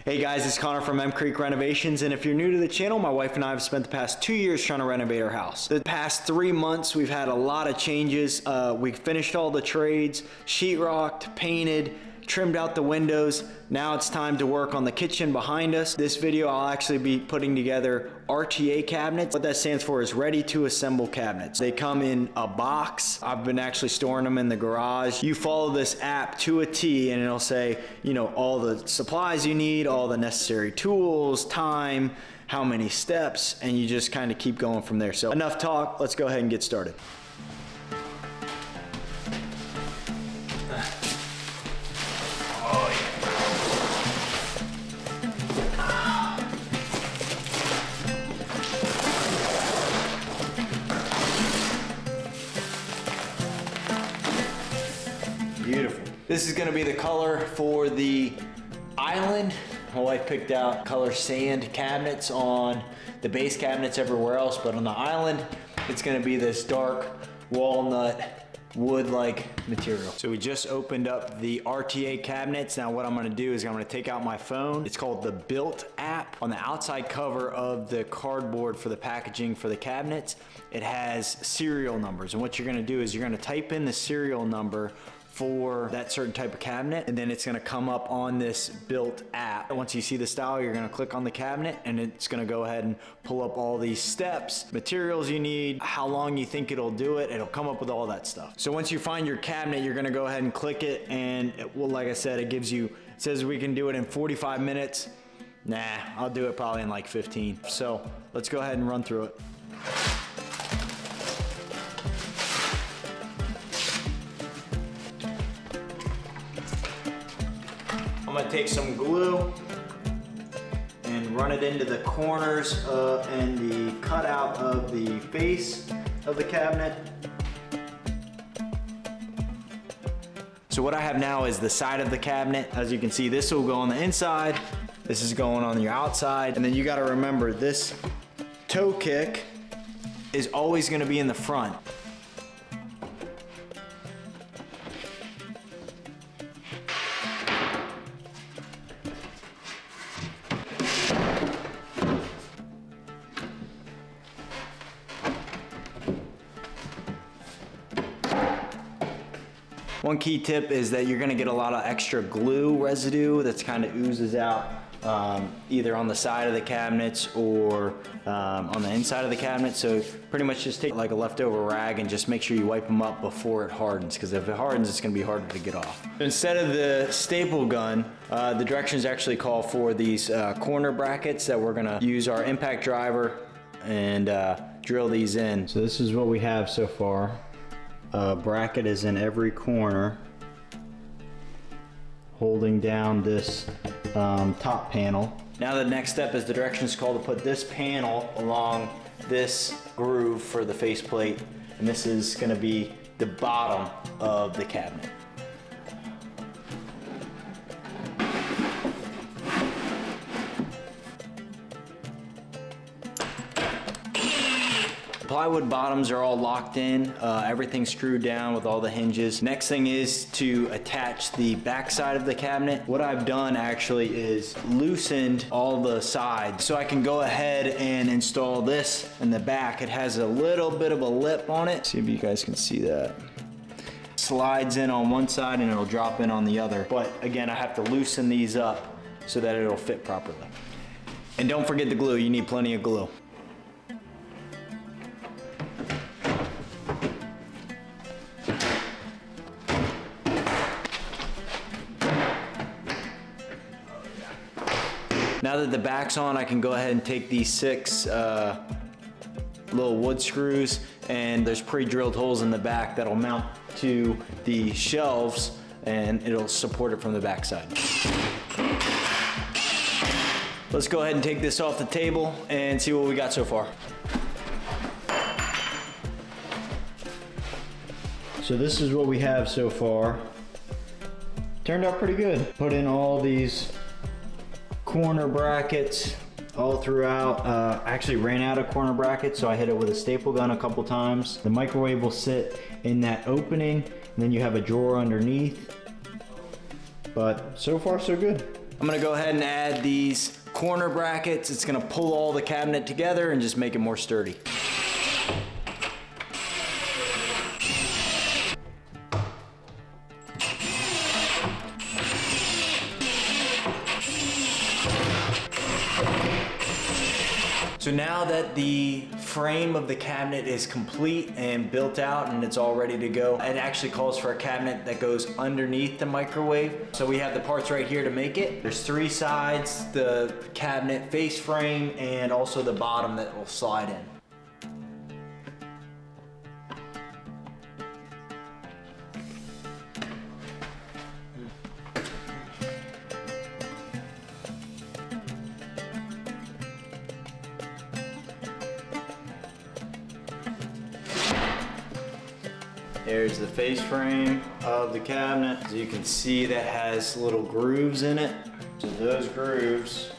Hey guys, it's Connor from M Creek Renovations, and if you're new to the channel, my wife and I have spent the past 2 years trying to renovate our house. The past 3 months, we've had a lot of changes. We finished all the trades, sheetrocked, painted, trimmed out the windows. Now it's time to work on the kitchen behind us. This video, I'll actually be putting together RTA cabinets. What that stands for is ready to assemble cabinets. They come in a box. I've been actually storing them in the garage. You follow this app to a T and it'll say, you know, all the supplies you need, all the necessary tools, time, how many steps, and you just kind of keep going from there. So enough talk, let's go ahead and get started. Beautiful. This is gonna be the color for the island. My wife picked out color sand cabinets on the base cabinets everywhere else, but on the island, it's gonna be this dark walnut wood-like material. So we just opened up the RTA cabinets. Now what I'm gonna do is I'm gonna take out my phone. It's called the Built app. On the outside cover of the cardboard for the packaging for the cabinets, it has serial numbers. And what you're gonna do is you're gonna type in the serial number for that certain type of cabinet, and then it's gonna come up on this Built app. Once you see the style, you're gonna click on the cabinet and it's gonna go ahead and pull up all these steps, materials you need, how long you think it'll do it. It'll come up with all that stuff. So once you find your cabinet, you're gonna go ahead and click it, and it will, like I said, it says we can do it in 45 minutes. Nah, I'll do it probably in like 15. So let's go ahead and run through it. I'm gonna take some glue and run it into the corners and the cutout of the face of the cabinet. So what I have now is the side of the cabinet. As you can see, this will go on the inside, this is going on your outside, and then you gotta remember this toe kick is always gonna be in the front. One key tip is that you're gonna get a lot of extra glue residue that's kind of oozes out either on the side of the cabinets or on the inside of the cabinet. So pretty much just take like a leftover rag and just make sure you wipe them up before it hardens, because if it hardens, it's gonna be harder to get off. Instead of the staple gun, the directions actually call for these corner brackets that we're gonna use our impact driver and drill these in. So this is what we have so far. Bracket is in every corner, holding down this top panel. Now the next step is the directions call to put this panel along this groove for the faceplate, and this is going to be the bottom of the cabinet. Plywood bottoms are all locked in, everything's screwed down with all the hinges. Next thing is to attach the back side of the cabinet. What I've done actually is loosened all the sides so I can go ahead and install this in the back. It has a little bit of a lip on it. See if you guys can see that. Slides in on one side and it'll drop in on the other. But again, I have to loosen these up so that it'll fit properly. And don't forget the glue, you need plenty of glue. Now that the back's on, I can go ahead and take these 6 little wood screws, and there's pre-drilled holes in the back that'll mount to the shelves, and it'll support it from the back side. Let's go ahead and take this off the table and see what we got so far. So this is what we have so far. Turned out pretty good. Put in all these corner brackets all throughout. I actually ran out of corner brackets, so I hit it with a staple gun a couple times. The microwave will sit in that opening, and then you have a drawer underneath. But so far so good. I'm gonna go ahead and add these corner brackets. It's gonna pull all the cabinet together and just make it more sturdy. So now that the frame of the cabinet is complete and built out and it's all ready to go, it actually calls for a cabinet that goes underneath the microwave. So we have the parts right here to make it. There's 3 sides, the cabinet face frame, and also the bottom that will slide in. There's the face frame of the cabinet. As you can see, that has little grooves in it. So those grooves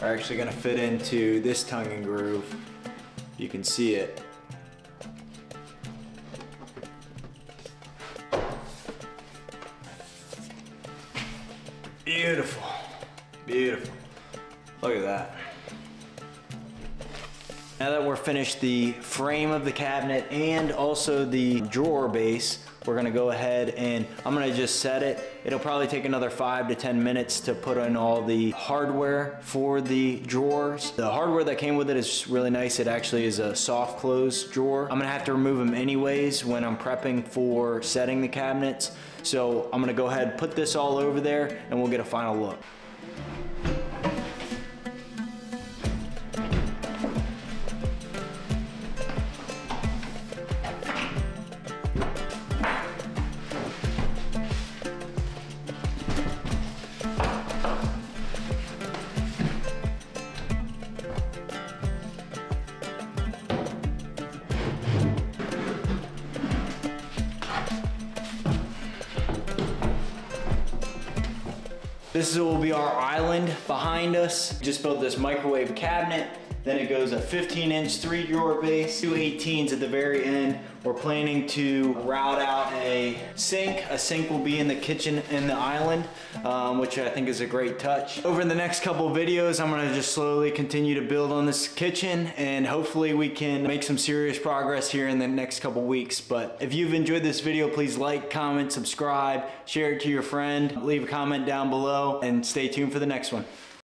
are actually gonna fit into this tongue and groove. You can see it. Beautiful, beautiful. Look at that. Now that we're finished the frame of the cabinet and also the drawer base, we're gonna go ahead and I'm gonna just set it. It'll probably take another 5 to 10 minutes to put in all the hardware for the drawers. The hardware that came with it is really nice. It actually is a soft close drawer. I'm gonna have to remove them anyways when I'm prepping for setting the cabinets. So I'm gonna go ahead and put this all over there and we'll get a final look. This will be our island behind us. Just built this microwave cabinet. Then it goes a 15-inch 3-drawer base, 2 18s at the very end. We're planning to route out a sink. A sink will be in the kitchen in the island, which I think is a great touch. Over the next couple of videos, I'm gonna just slowly continue to build on this kitchen, and hopefully we can make some serious progress here in the next couple weeks. But if you've enjoyed this video, please like, comment, subscribe, share it to your friend, leave a comment down below, and stay tuned for the next one.